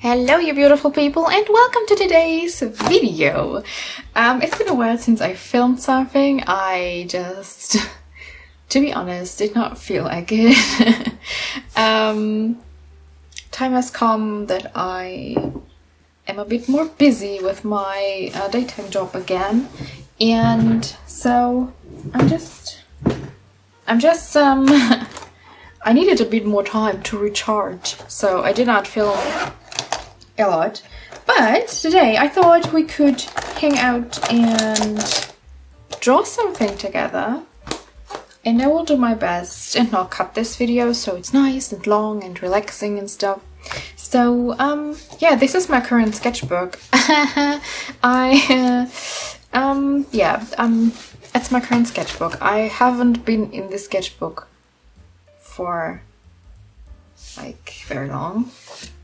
Hello you beautiful people and welcome to today's video. It's been a while since I filmed something. I just, to be honest, did not feel like it. Time has come that I am a bit more busy with my daytime job again, and so I needed a bit more time to recharge, so I did not film a lot. But today I thought we could hang out and draw something together, and I will do my best and not cut this video so it's nice and long and relaxing and stuff. So yeah, this is my current sketchbook. It's my current sketchbook. I haven't been in this sketchbook for like very long.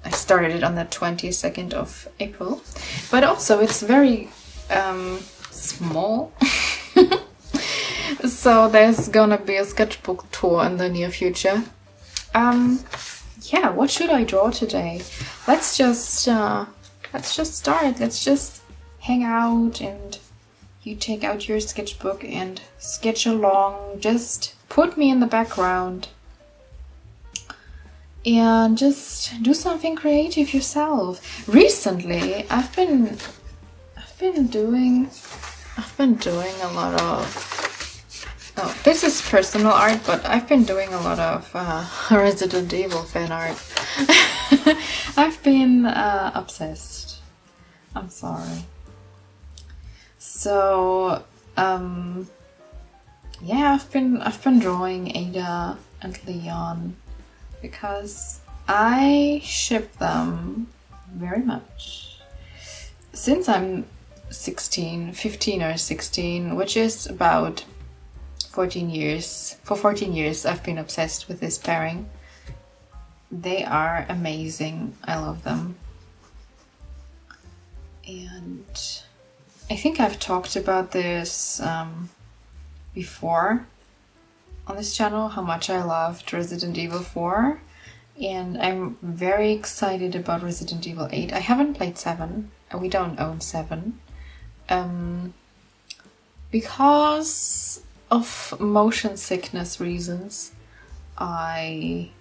I started it on the 22nd of April, but also it's very small. So there's gonna be a sketchbook tour in the near future. Yeah, what should I draw today? Let's just start. Let's just hang out and you take out your sketchbook and sketch along. Just put me in the background and just do something creative yourself. Recently, I've been doing a lot of, oh, this is personal art, but I've been doing a lot of Resident Evil fan art. I've been obsessed. I'm sorry. So yeah, I've been drawing Ada and Leon because I ship them very much since I'm 15 or 16, which is about 14 years. For 14 years I've been obsessed with this pairing. They are amazing. I love them. And I think I've talked about this before on this channel, how much I loved Resident Evil 4, and I'm very excited about Resident Evil 8. I haven't played 7, and we don't own 7, because of motion sickness reasons. I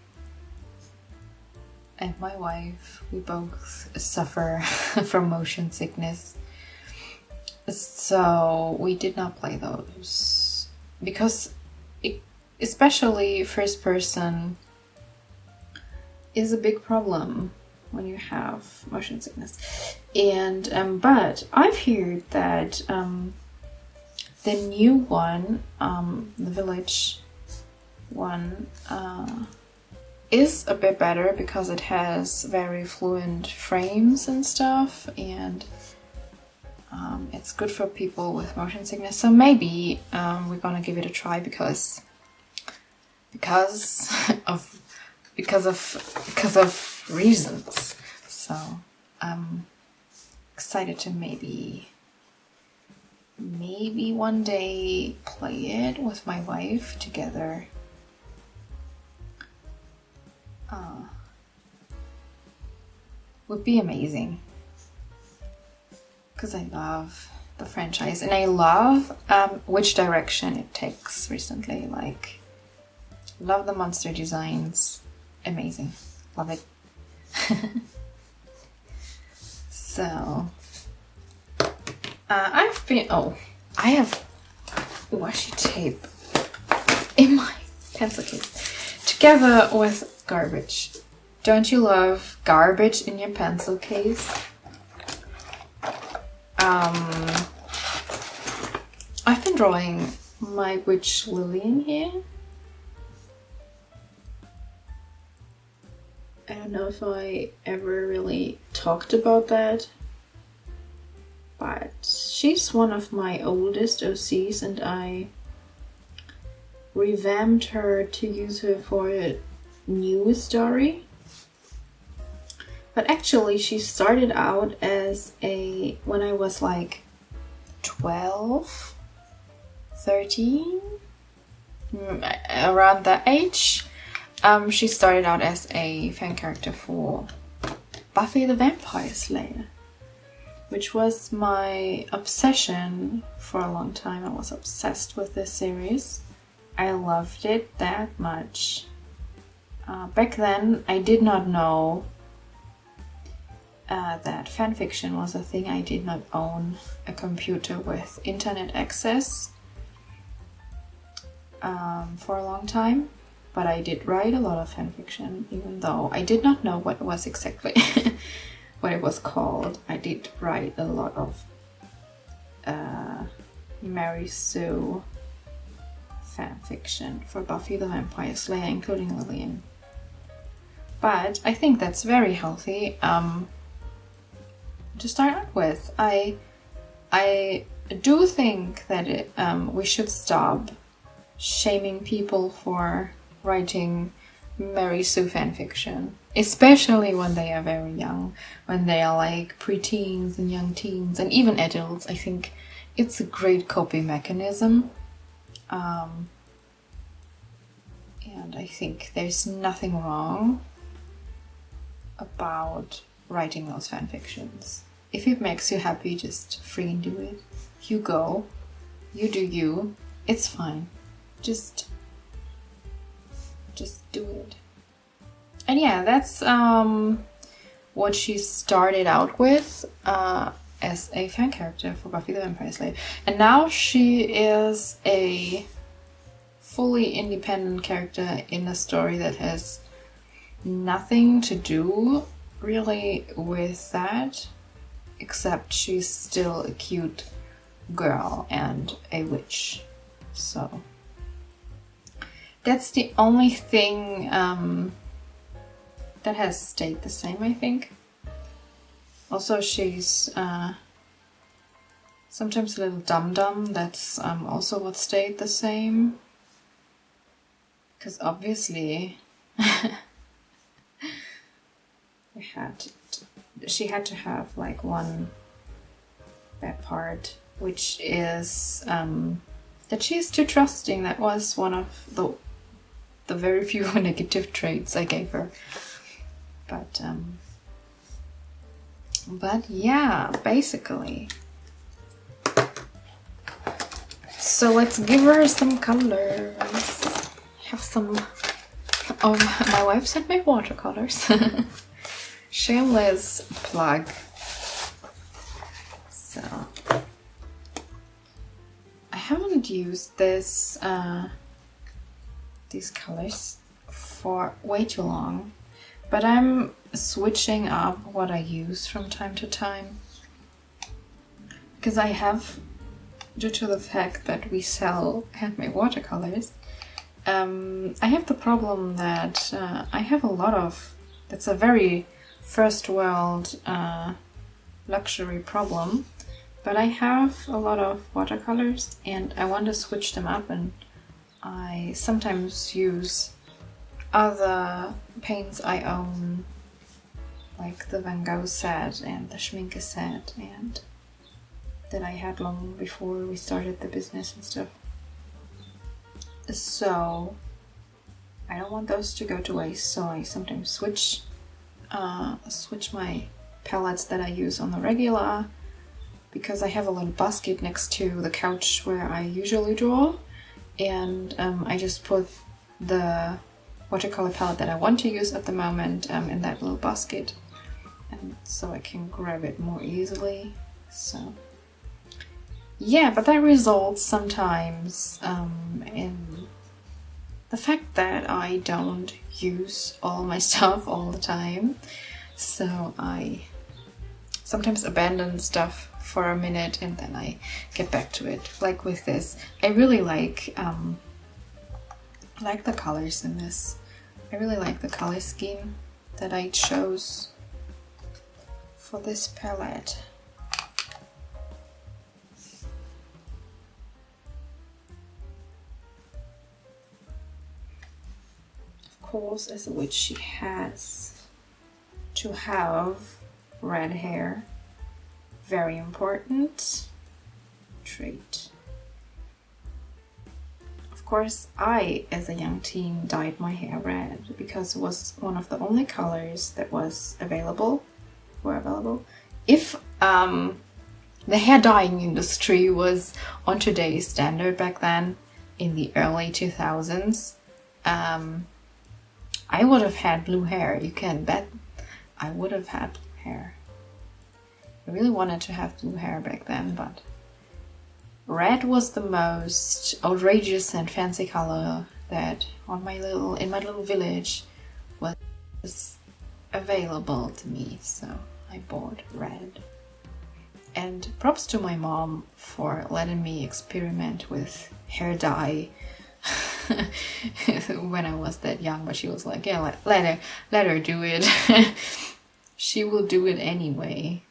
and my wife, we both suffer from motion sickness, so we did not play those because especially first person is a big problem when you have motion sickness. And but I've heard that the new one, the Village one, is a bit better because it has very fluent frames and stuff, and it's good for people with motion sickness. So maybe we're gonna give it a try because of reasons. So I'm excited to maybe one day play it with my wife together. Would be amazing because I love the franchise and I love which direction it takes recently. Like, love the monster designs. Amazing. Love it. So I have washi tape in my pencil case together with garbage. Don't you love garbage in your pencil case? I've been drawing my witch Lillian here. I don't know if I ever really talked about that, but she's one of my oldest OCs and I revamped her to use her for a new story. But actually she started out as when I was like 12, 13, around that age. She started out as a fan character for Buffy the Vampire Slayer, which was my obsession for a long time. I was obsessed with this series. I loved it that much. Back then, I did not know that fanfiction was a thing. I did not own a computer with internet access for a long time, but I did write a lot of fanfiction, even though I did not know what it was exactly, what it was called. I did write a lot of Mary Sue fanfiction for Buffy the Vampire Slayer, including Lillian. But I think that's very healthy to start out with. I do think that we should stop shaming people for writing Mary Sue fanfiction, especially when they are very young, when they are like preteens and young teens and even adults. I think it's a great coping mechanism. And I think there's nothing wrong about writing those fanfictions. If it makes you happy, just freaking do it. You go. You do you. It's fine. Just do it. And yeah, that's what she started out with as a fan character for Buffy the Vampire Slayer. And now she is a fully independent character in a story that has nothing to do really with that, except she's still a cute girl and a witch. So that's the only thing that has stayed the same, I think. Also, she's sometimes a little dum-dum. That's also what stayed the same. Because obviously she had to have like one bad part, which is that she's too trusting. That was one of the very few negative traits I gave her. But yeah, basically. So let's give her some colors. I have some of my wife's handmade watercolors. Shameless plug. So I haven't used these colors for way too long, but I'm switching up what I use from time to time, because I have, due to the fact that we sell handmade watercolors, I have the problem that I have a lot of, that's a very first world luxury problem, but I have a lot of watercolors and I want to switch them up, and I sometimes use other paints I own, like the Van Gogh set and the Schminke set, and that I had long before we started the business and stuff. So I don't want those to go to waste, so I sometimes switch my palettes that I use on the regular, because I have a little basket next to the couch where I usually draw, and I just put the watercolor palette that I want to use at the moment in that little basket, and so I can grab it more easily. So yeah, but that results sometimes in the fact that I don't use all my stuff all the time, so I sometimes abandon stuff for a minute and then I get back to it. Like with this, I really like the colors in this. I really like the color scheme that I chose for this palette. Of course, as a witch, she has to have red hair. Very important trait. Of course, I, as a young teen, dyed my hair red because it was one of the only colors that was available were available. If the hair dyeing industry was on today's standard back then, in the early 2000s, I would have had blue hair. You can bet I would have had blue hair. I really wanted to have blue hair back then, but red was the most outrageous and fancy color that in my little village was available to me, so I bought red. And props to my mom for letting me experiment with hair dye when I was that young, but she was like, yeah, let her do it. She will do it anyway,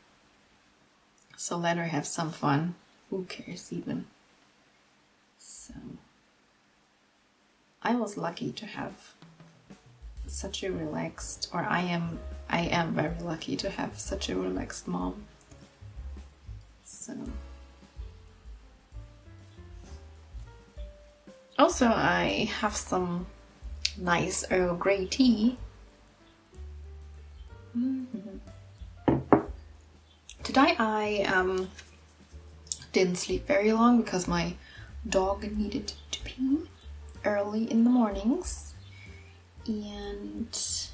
so let her have some fun. Who cares even? So I was lucky to have such a relaxed, or I am very lucky to have such a relaxed mom. So also I have some nice Earl Grey tea. Today I didn't sleep very long because my dog needed to pee early in the mornings, and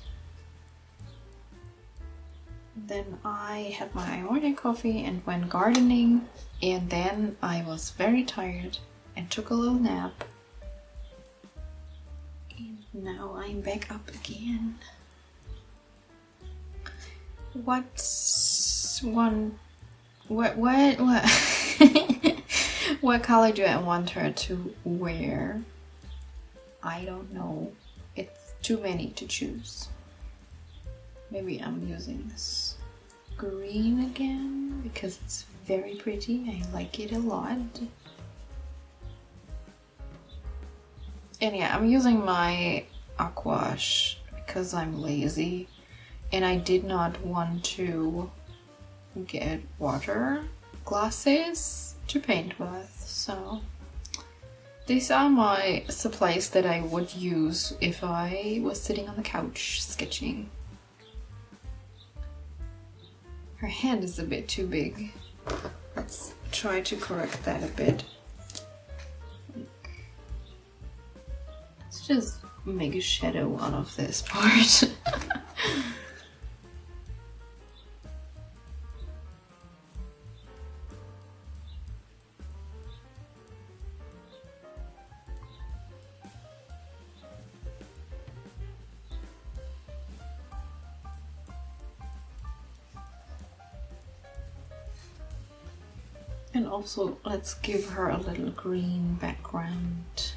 then I had my morning coffee and went gardening, and then I was very tired and took a little nap, and now I'm back up again. What what color do I want her to wear? I don't know. It's too many to choose. Maybe I'm using this green again because it's very pretty. I like it a lot. And yeah, I'm using my aquash because I'm lazy and I did not want to get water glasses to paint with, so these are my supplies that I would use if I was sitting on the couch sketching. Her hand is a bit too big. Let's try to correct that a bit. Let's just make a shadow out of this part. And also, let's give her a little green background.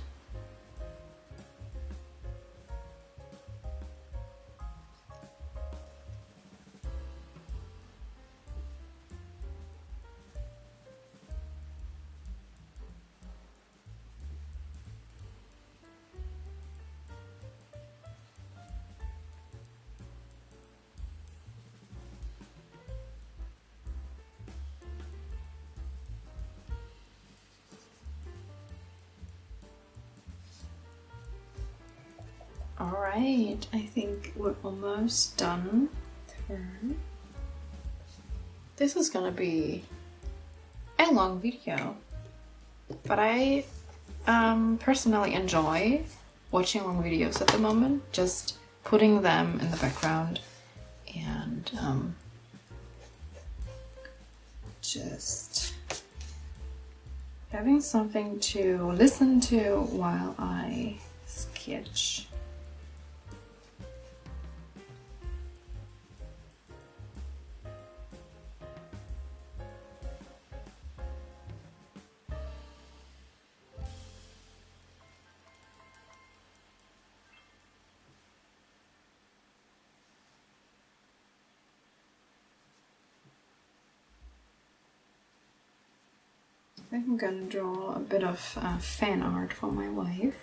Alright, I think we're almost done with her. This is gonna be a long video, but I personally enjoy watching long videos at the moment, just putting them in the background and just having something to listen to while I sketch. I think I'm gonna draw a bit of fan art for my wife.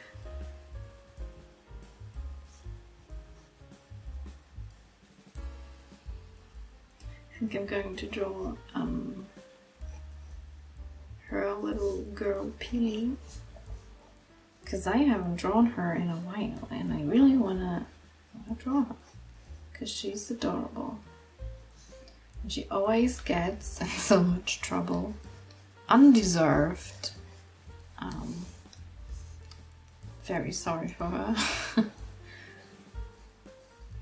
I think I'm going to draw her little girl Peely, because I haven't drawn her in a while and I really wanna draw her because she's adorable. She always gets in so much trouble. Undeserved. Very sorry for her.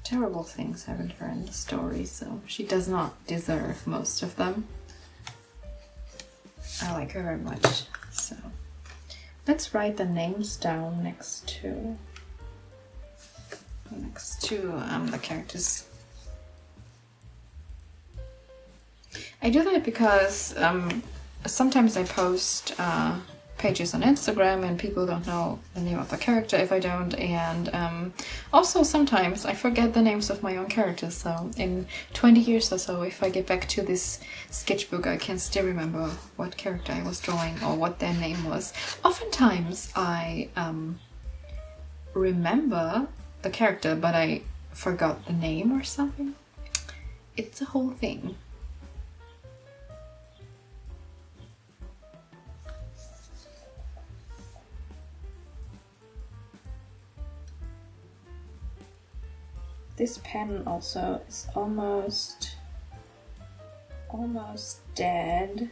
Terrible things happen to her in the story, so she does not deserve most of them. I like her very much, so let's write the names down next to the characters. I do that because sometimes I post pages on Instagram and people don't know the name of the character if I don't, and also sometimes I forget the names of my own characters, so in 20 years or so, if I get back to this sketchbook, I can still remember what character I was drawing or what their name was. Oftentimes I remember the character, but I forgot the name or something. It's a whole thing. This pen also is almost dead.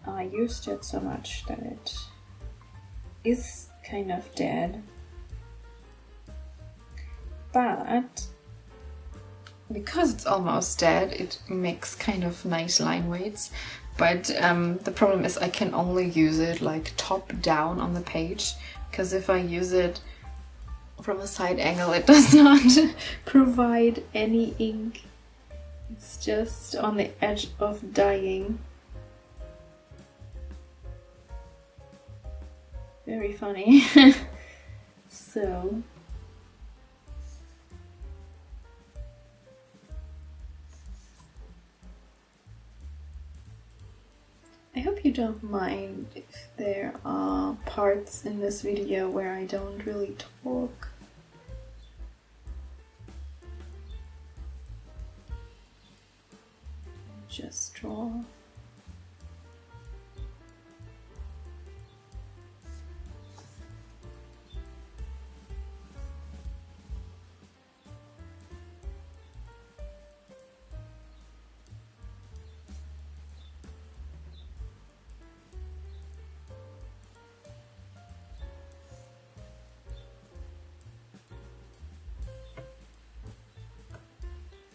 I used it so much that it is kind of dead. But because it's almost dead, it makes kind of nice line weights. But the problem is I can only use it like top down on the page, because if I use it from a side angle, it does not provide any ink. It's just on the edge of dying. Very funny. So I hope you don't mind if there are parts in this video where I don't really talk. Just draw.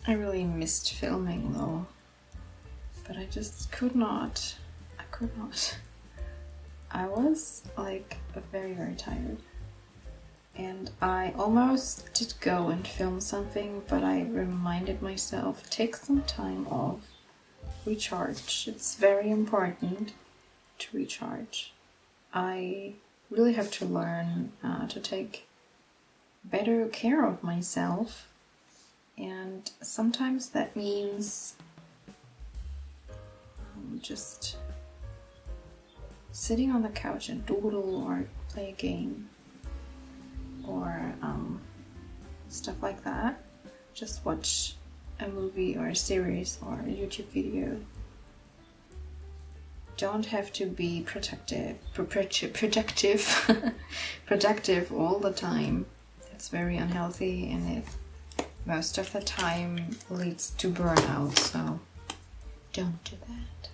I really missed filming though, but I just could not. I was like very, very tired, and I almost did go and film something, but I reminded myself, take some time off, recharge. It's very important to recharge. I really have to learn to take better care of myself. And sometimes that means just sitting on the couch and doodle or play a game or stuff like that. Just watch a movie or a series or a YouTube video. Don't have to be productive all the time. It's very unhealthy, and it most of the time leads to burnout, so don't do that.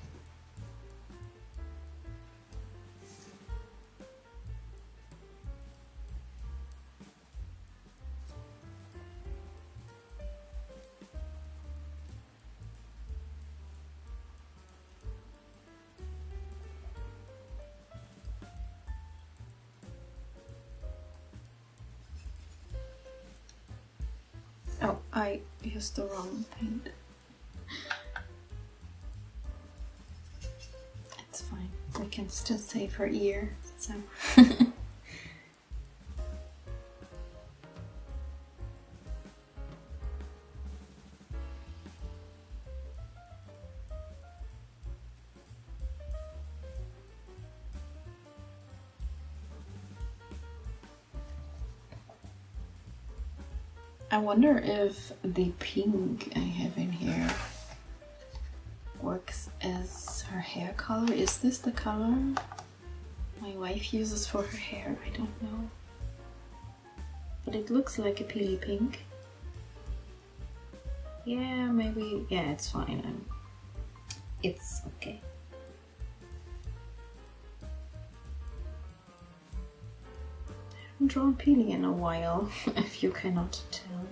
Oh, I used the wrong paint. It's fine. We can still save her ear, so. I wonder if the pink I have in here works as her hair color. Is this the color my wife uses for her hair? I don't know. But it looks like a peely pink. Yeah, maybe. Yeah, it's fine. It's okay. I haven't drawn Peely in a while, if you cannot tell.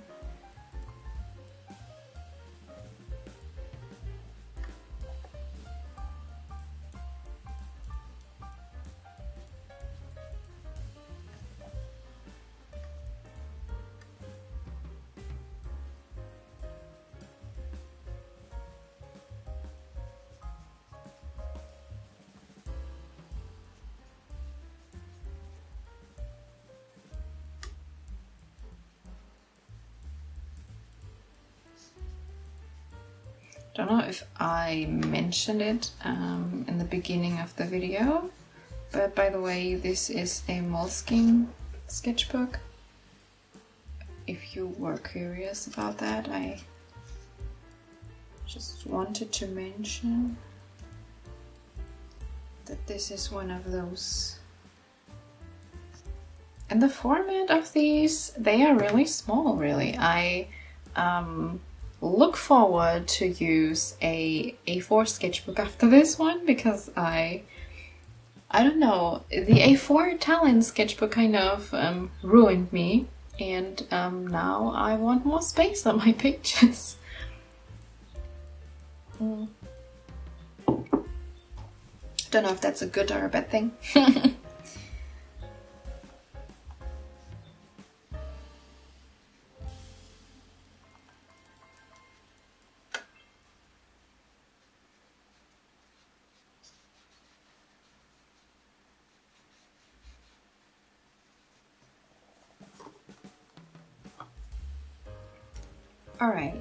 Don't know if I mentioned it in the beginning of the video, but by the way, this is a Moleskine sketchbook. If you were curious about that, I just wanted to mention that this is one of those. And the format of these, they are really small, really. I look forward to use a A4 sketchbook after this one, because I don't know, the A4 Talent sketchbook kind of ruined me, and now I want more space on my pages. Don't know if that's a good or a bad thing. Alright.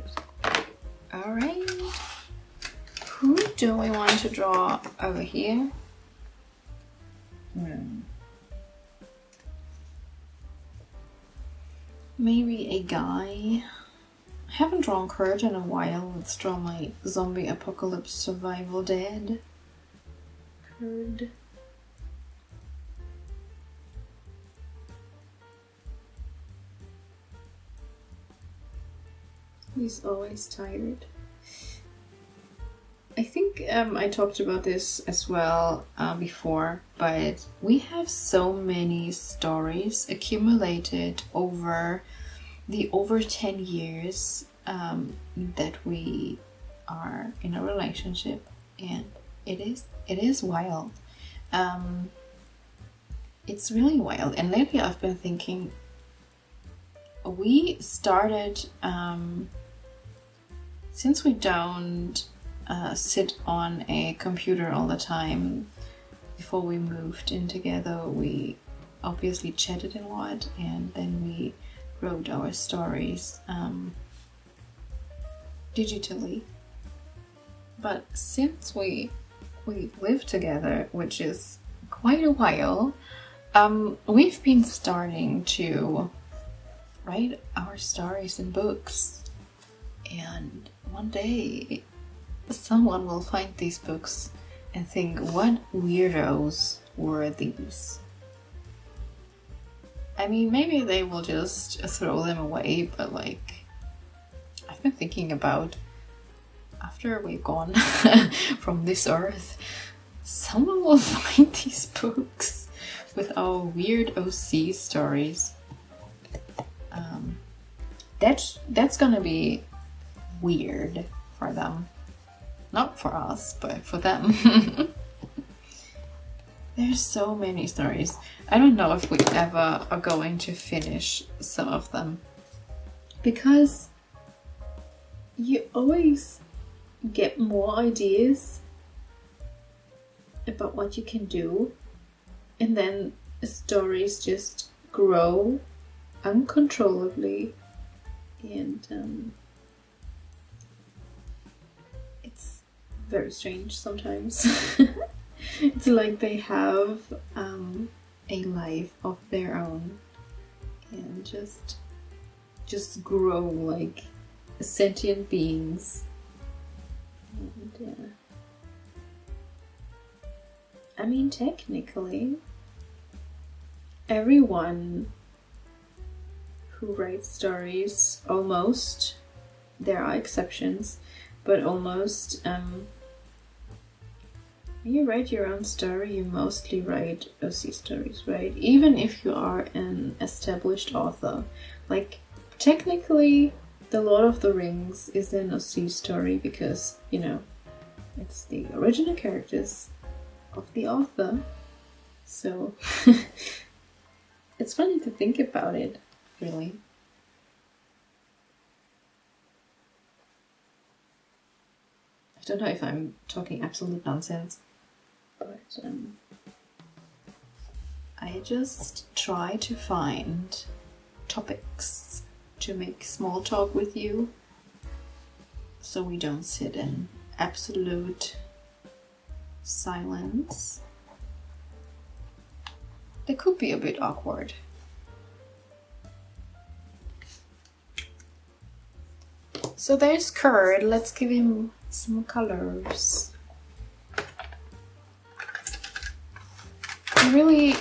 Who do we want to draw over here? Maybe a guy. I haven't drawn Kurt in a while. Let's draw my zombie apocalypse survival dad. Kurt. He's always tired. I think I talked about this as well before, but we have so many stories accumulated over the 10 years that we are in a relationship, and it is wild. It's really wild, and lately I've been thinking, we started since we don't sit on a computer all the time. Before we moved in together, we obviously chatted a lot, and then we wrote our stories digitally. But since we lived together, which is quite a while, we've been starting to write our stories in books, and one day someone will find these books and think, what weirdos were these? I mean, maybe they will just throw them away, but like, I've been thinking about, after we're gone from this earth, someone will find these books with our weird OC stories. That's gonna be weird for them. Not for us, but for them. There's so many stories. I don't know if we ever are going to finish some of them, because you always get more ideas about what you can do, and then stories just grow uncontrollably, and it's very strange sometimes. It's like they have a life of their own and just grow like sentient beings. And, I mean, technically, everyone who writes stories almost there are exceptions, but almost when you write your own story, you mostly write OC stories, right? Even if you are an established author. Like, technically, The Lord of the Rings is an OC story because, you know, it's the original characters of the author. So, it's funny to think about it, really. I don't know if I'm talking absolute nonsense, but I just try to find topics to make small talk with you so we don't sit in absolute silence. That could be a bit awkward. So there's Kurt. Let's give him some colors. I really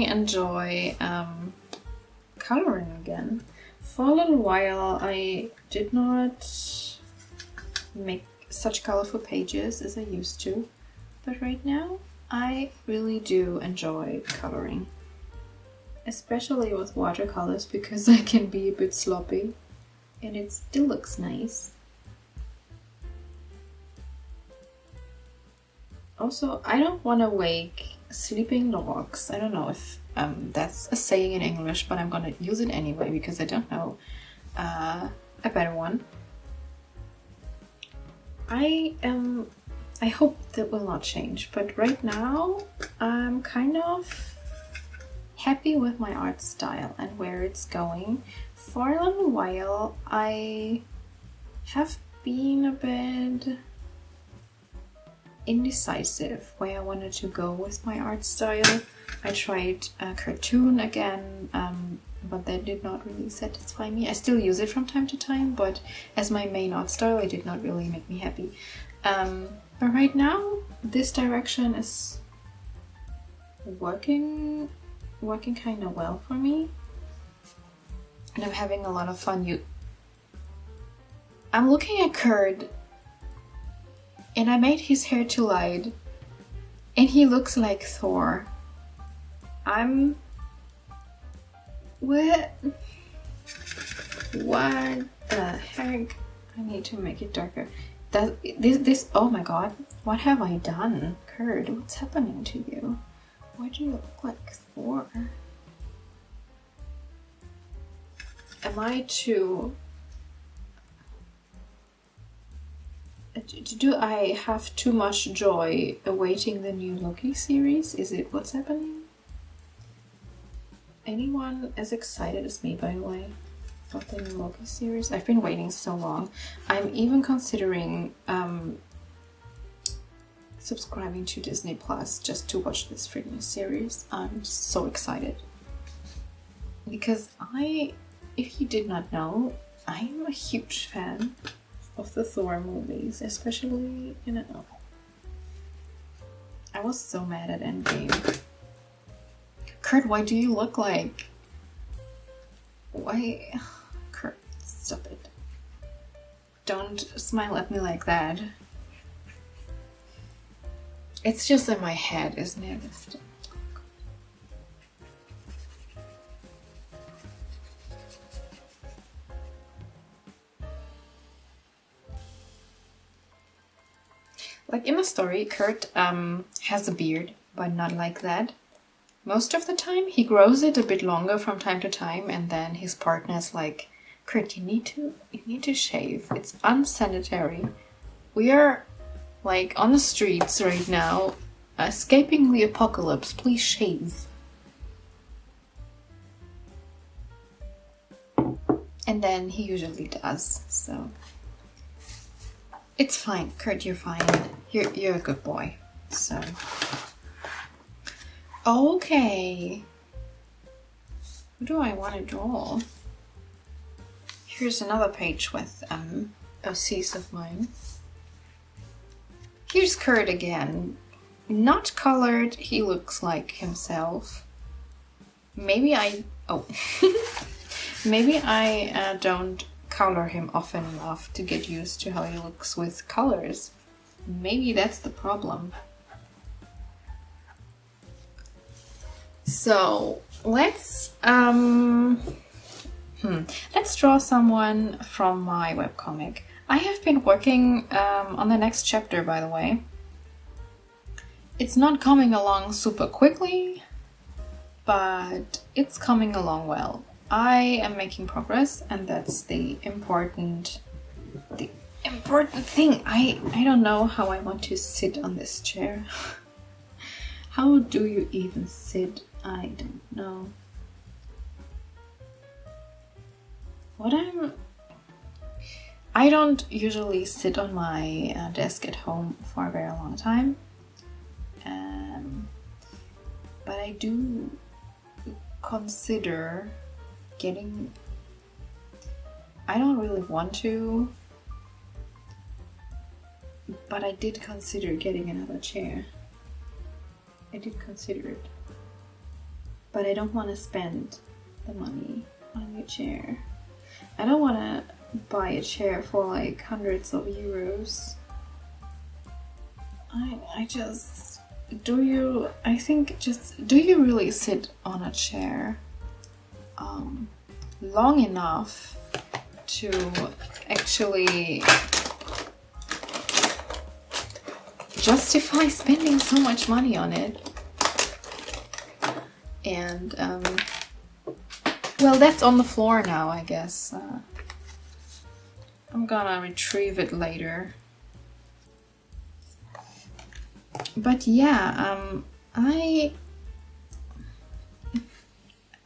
enjoy coloring again. For a little while I did not make such colorful pages as I used to, but right now I really do enjoy coloring, especially with watercolors because I can be a bit sloppy and it still looks nice. Also, I don't want to wake sleeping dogs. I don't know if that's a saying in English, but I'm gonna use it anyway because I don't know a better one. I hope that will not change, but right now I'm kind of happy with my art style and where it's going. For a little while I have been a bit indecisive where I wanted to go with my art style. I tried a cartoon again, but that did not really satisfy me. I still use it from time to time, but as my main art style, it did not really make me happy. But right now, this direction is working kind of well for me, and I'm having a lot of fun. I'm looking at Kurt, and I made his hair too light, and he looks like Thor. What the heck? I need to make it darker. This, oh my god, what have I done? Kurt, what's happening to you? Why do you look like Thor? Am I too... Do I have too much joy awaiting the new Loki series? Is it what's happening? Anyone as excited as me, by the way, about the new Loki series? I've been waiting so long. I'm even considering subscribing to Disney Plus just to watch this freaking series. I'm so excited. Because if you did not know, I'm a huge fan of the Thor movies, especially, you know, I was so mad at Endgame. Kurt, why do you look like... Why... Kurt, stop it. Don't smile at me like that. It's just in my head, isn't it? Like in the story, Kurt has a beard, but not like that. Most of the time, he grows it a bit longer from time to time, and then his partner's like, Kurt, you need to shave. It's unsanitary. We are like on the streets right now, escaping the apocalypse. Please shave. And then he usually does, so it's fine. Kurt, you're fine. You're a good boy. So okay. Who do I want to draw? Here's another page with OCs of mine. Here's Kurt again. Not colored, he looks like himself. Maybe Maybe I don't color him often enough to get used to how he looks with colors. Maybe that's the problem. So let's draw someone from my webcomic. I have been working on the next chapter, by the way. It's not coming along super quickly, but it's coming along well. I am making progress, and that's the important thing. I don't know how I want to sit on this chair. How do you even sit? I don't know. I don't usually sit on my desk at home for a very long time, but I do consider getting. I don't really want to, but I did consider getting another chair. I did consider it, but I don't want to spend the money on a new chair. I don't want to buy a chair for like hundreds of euros. Do you really sit on a chair long enough to actually justify spending so much money on it? And well, that's on the floor now, I guess. I'm gonna retrieve it later. But yeah,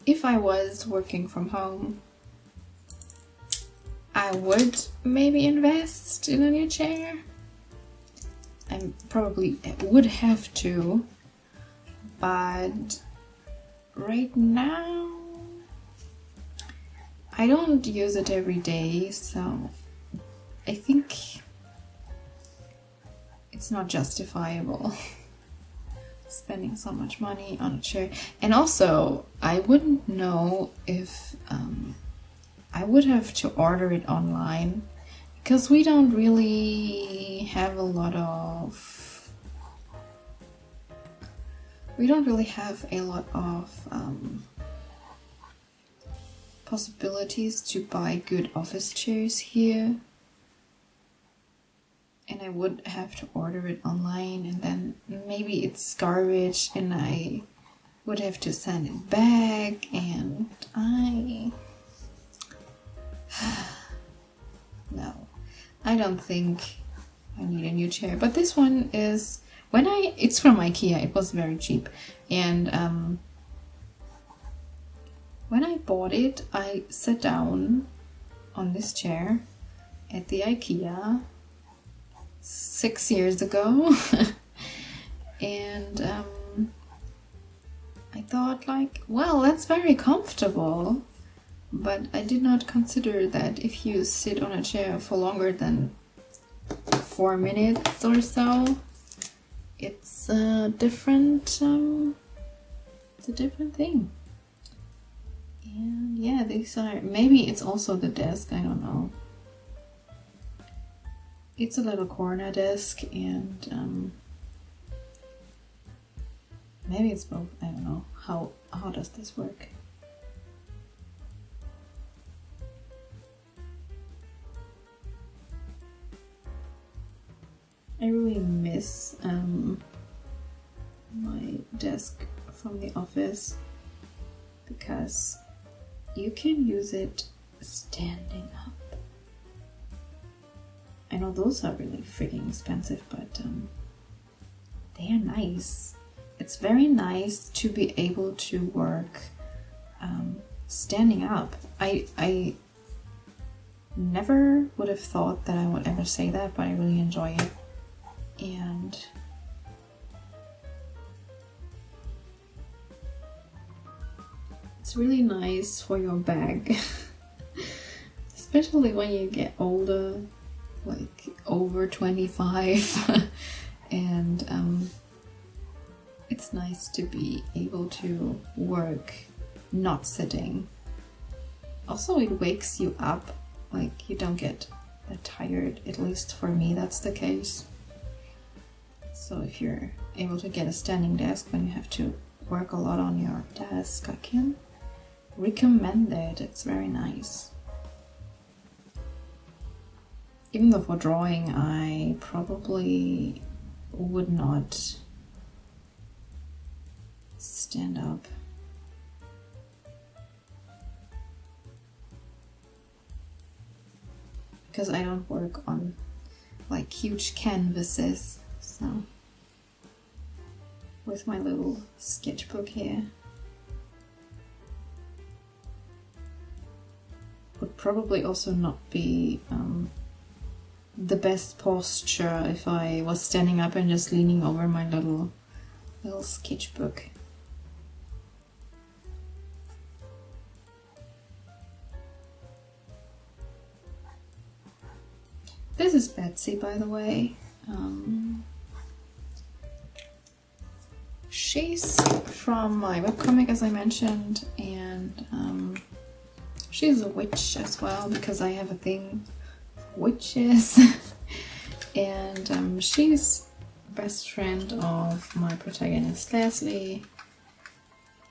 if I was working from home, I would maybe invest in a new chair. I probably would have to, but right now I don't use it every day, so I think it's not justifiable spending so much money on a chair. And also, I wouldn't know if I would have to order it online, because we don't really have a lot of possibilities to buy good office chairs here. And I would have to order it online, and then maybe it's garbage and I would have to send it back, and no, I don't think I need a new chair. But this one is, it's from IKEA, it was very cheap, and when I bought it, I sat down on this chair at the IKEA 6 years ago and I thought like, well, that's very comfortable, but I did not consider that if you sit on a chair for longer than 4 minutes or so, it's a different thing. And yeah, these are, maybe it's also the desk, I don't know. It's a little corner desk, and maybe it's both. I don't know. How does this work? I really miss my desk from the office, because you can use it standing up. I know those are really freaking expensive, but they are nice. It's very nice to be able to work standing up. I never would have thought that I would ever say that, but I really enjoy it. And it's really nice for your bag, especially when you get older, like over 25 and it's nice to be able to work not sitting. also it wakes you up, like you don't get that tired, at least for me that's the case. So if you're able to get a standing desk when you have to work a lot on your desk, I can recommend it. It's very nice. Even though for drawing I probably would not stand up. Because I don't work on like huge canvases, so with my little sketchbook here would probably also not be the best posture if I was standing up and just leaning over my little sketchbook. This is Betsy, by the way. She's from my webcomic, as I mentioned, and she's a witch as well, because I have a thing for witches. And she's best friend of my protagonist, Leslie.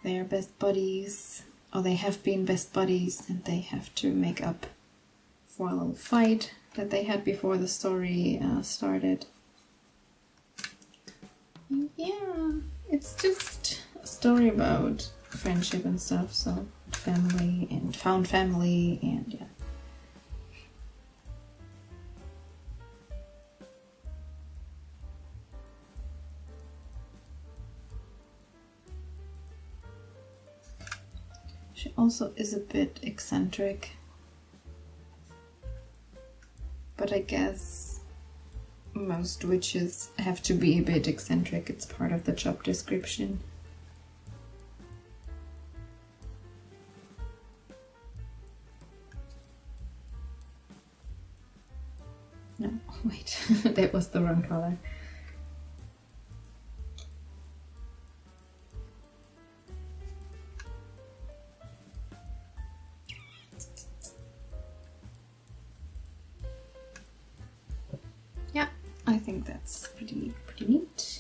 They are best buddies, or they have been best buddies, and they have to make up for a little fight that they had before the story started. Yeah, it's just a story about friendship and stuff, so family and found family, and yeah. She also is a bit eccentric, but I guess most witches have to be a bit eccentric. It's part of the job description. No, wait, that was the wrong color. Yeah, I think that's pretty neat.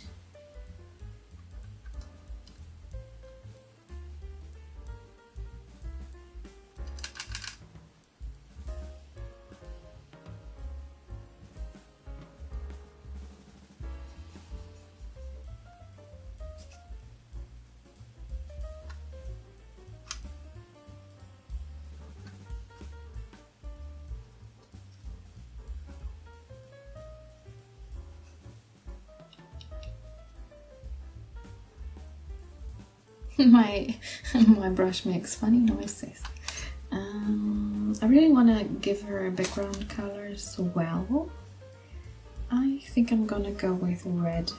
My brush makes funny noises. I really want to give her a background color as well. I think I'm gonna go with red.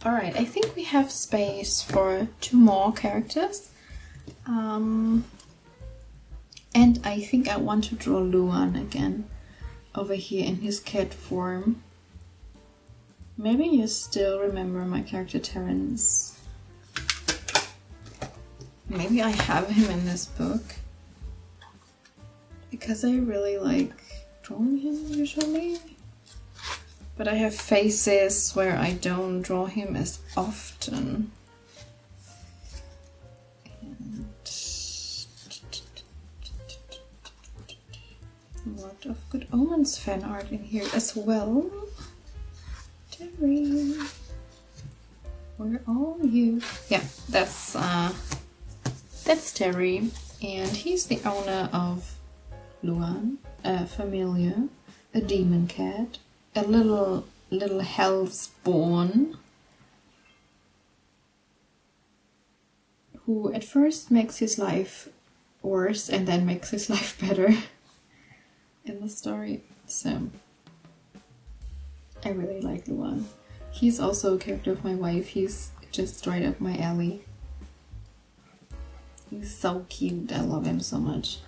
Alright, I think we have space for 2 more characters. And I think I want to draw Luan again over here in his cat form. Maybe you still remember my character Terence. Maybe I have him in this book, because I really like drawing him usually. But I have phases where I don't draw him as often. And a lot of Good Omens fan art in here as well. Terry, where are you? Yeah, that's Terry, and he's the owner of Luan, a familiar, a demon cat, a little hell spawn, who at first makes his life worse and then makes his life better in the story. So I really like Luan. He's also a character of my wife. He's just right up my alley. He's so cute. I love him so much.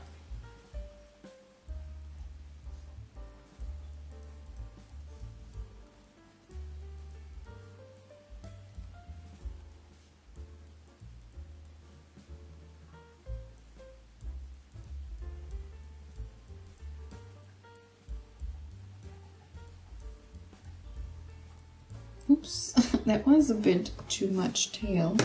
Oops, that was a bit too much tail.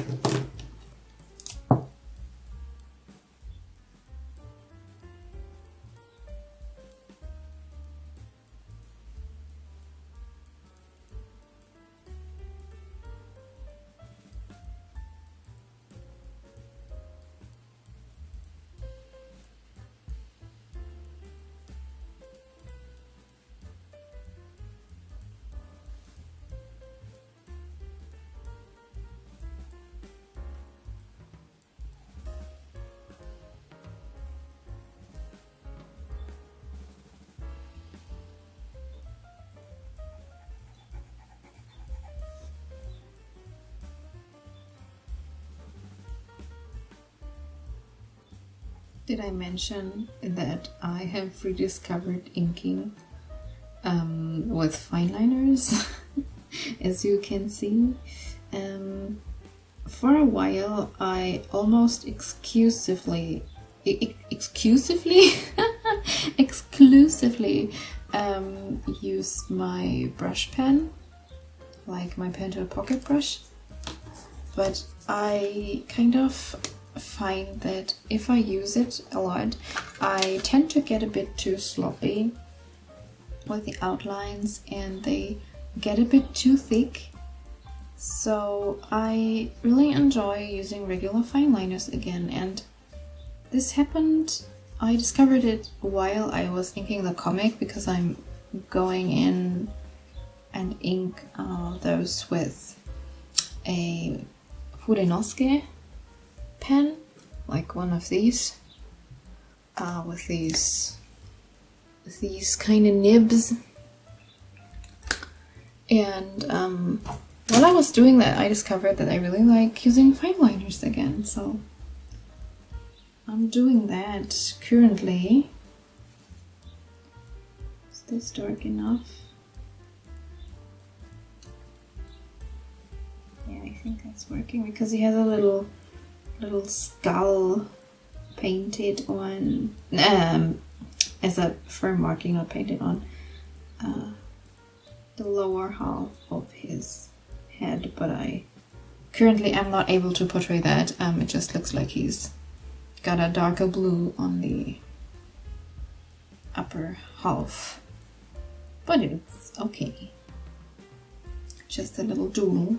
Did I mention that I have rediscovered inking with fine liners? As you can see, for a while I almost exclusively used my brush pen, like my pen to a pocket brush, but I kind of find that if I use it a lot, I tend to get a bit too sloppy with the outlines and they get a bit too thick. So I really enjoy using regular fine liners again, and this happened, I discovered it while I was inking the comic, because I'm going in and ink those with a Furinosuke pen, like one of these, with these kind of nibs. And while I was doing that, I discovered that I really like using fine liners again, so I'm doing that currently. Is this dark enough? Yeah, I think that's working, because he has a little skull painted on, as a firm marking, not painted on, the lower half of his head, but I currently am not able to portray that. It just looks like he's got a darker blue on the upper half, but it's okay. Just a little doodle.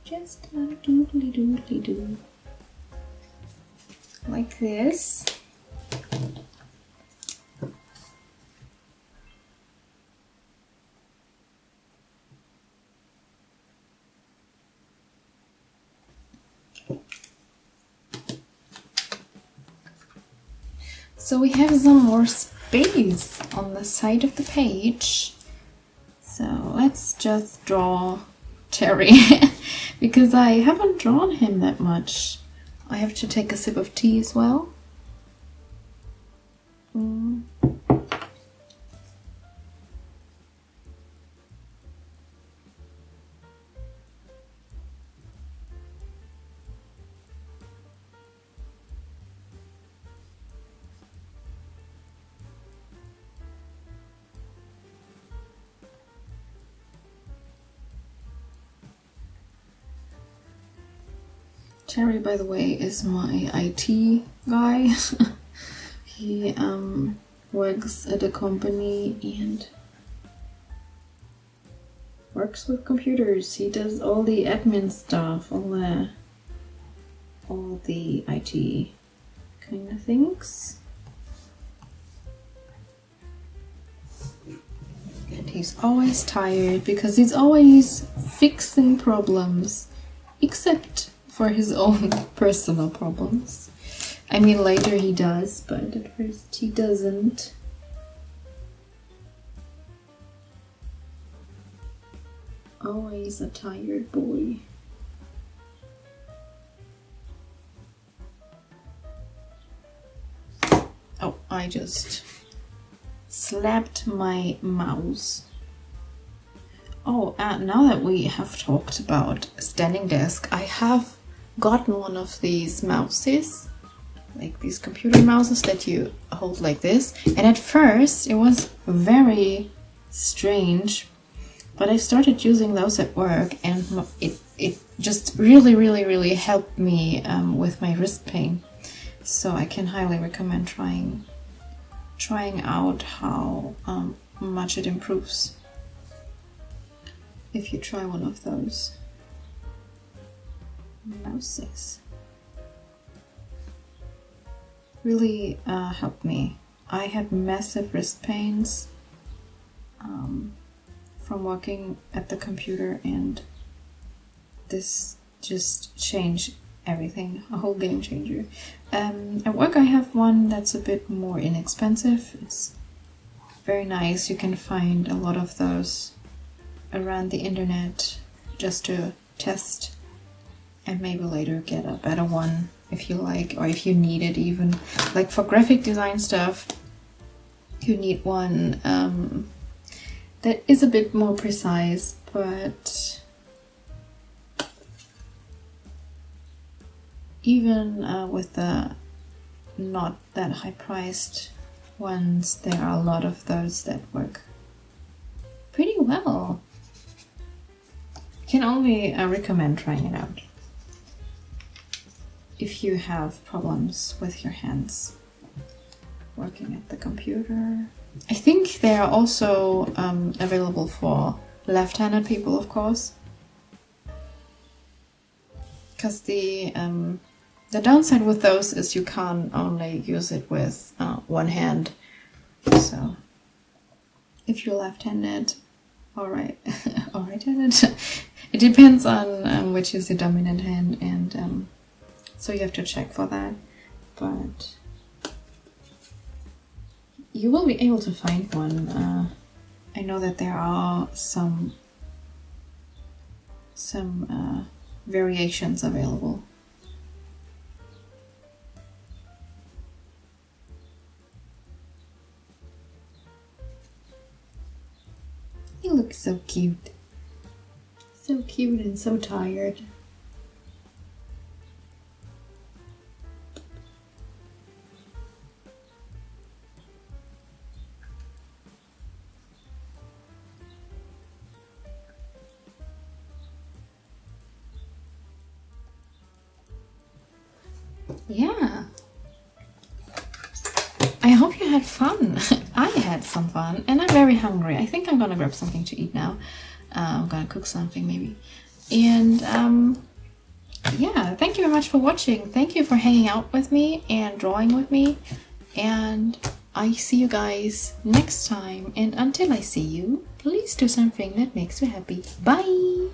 Just a doodly doodly doo. Like this. So we have some more space on the side of the page. So let's just draw Terry, because I haven't drawn him that much. I have to take a sip of tea as well. Terry, by the way, is my IT guy. He works at a company and works with computers. He does all the admin stuff, all the IT kind of things. he's always tired because he's always fixing problems, except for his own personal problems. I mean, later he does, but at first he doesn't. Always a tired boy. Oh, I just slapped my mouse. Oh, now that we have talked about standing desk, I have gotten one of these mouses, like these computer mouses that you hold like this. And at first it was very strange, but I started using those at work, and it just really helped me with my wrist pain. So I can highly recommend trying out how much it improves if you try one of those mouses. Really helped me. I had massive wrist pains from working at the computer, and this just changed everything, a whole game changer. At work I have one that's a bit more inexpensive. It's very nice. You can find a lot of those around the internet just to test, and maybe later get a better one if you like, or if you need it even. Like for graphic design stuff, you need one that is a bit more precise, but even with the not that high priced ones, there are a lot of those that work pretty well. Can only recommend trying it out if you have problems with your hands working at the computer. I think they are also available for left-handed people, of course, because the downside with those is you can't only use it with one hand. So if you're left-handed or right-handed, it depends on which is the dominant hand, and so you have to check for that. But you will be able to find one. I know that there are some variations available. You look so cute. So cute and so tired. Yeah. I hope you had fun. I had some fun, and I'm very hungry. I think I'm gonna grab something to eat now. I'm gonna cook something maybe. And yeah, thank you very much for watching. Thank you for hanging out with me and drawing with me. And I see you guys next time. And until I see you, please do something that makes you happy. Bye!